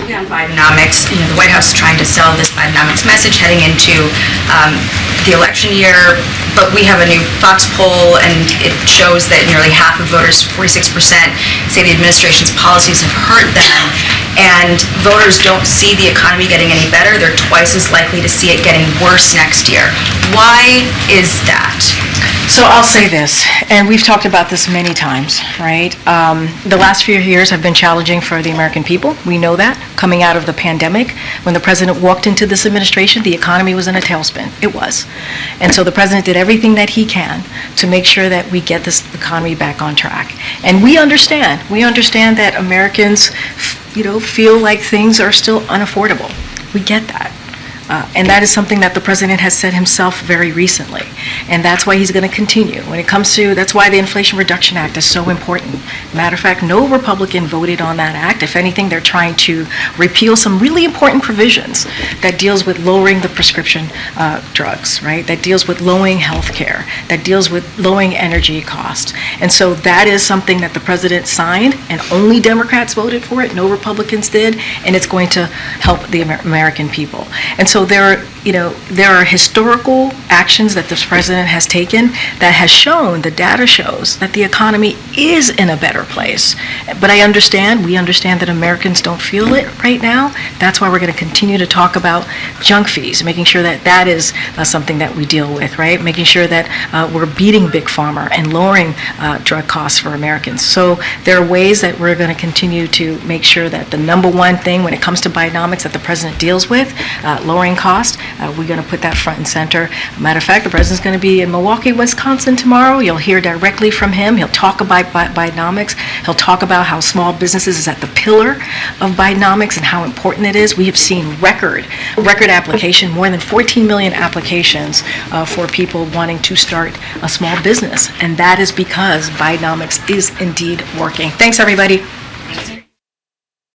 quickly on Bidenomics. The White House is trying to sell this Bidenomics message heading into the election year, but we have a new Fox poll, and it shows that nearly half of voters, 46%, say the administration's policies have hurt them, and voters don't see the economy getting any better. They're twice as likely to see it getting worse next year. Why is that? So I'll say this, and we've talked about this many times, right? The last few years have been challenging for the American people. We know that. Coming out of the pandemic, when the president walked into this administration, the economy was in a tailspin. It was. And so the president did everything that he can to make sure that we get this economy back on track. And we understand that Americans, feel like things are still unaffordable. We get that. And that is something that the president has said himself very recently. And that's why he's going to continue. When it comes to, that's why the Inflation Reduction Act is so important. Matter of fact, no Republican voted on that act. If anything, they're trying to repeal some really important provisions that deals with lowering the prescription drugs, right? That deals with lowering health care, that deals with lowering energy costs. And so that is something that the president signed, and only Democrats voted for it, no Republicans did, and it's going to help the American people. And so there are historical actions that this president has taken that has shown, the data shows, that the economy is in a better place. But we understand that Americans don't feel it right now. That's why we're going to continue to talk about junk fees, making sure that that is something that we deal with, right? Making sure that we're beating Big Pharma and lowering drug costs for Americans. So there are ways that we're going to continue to make sure that the number one thing when it comes to Bidenomics that the president deals with, lowering cost, we're going to put that front and center. Matter of fact, the president's going to be in Milwaukee, Wisconsin tomorrow. You'll hear directly from him. He'll talk about Bidenomics. He'll talk about how small businesses is at the pillar of Bidenomics and how important it is. We have seen record application, more than 14 million applications for people wanting to start a small business. And that is because Bidenomics is indeed working. Thanks, everybody.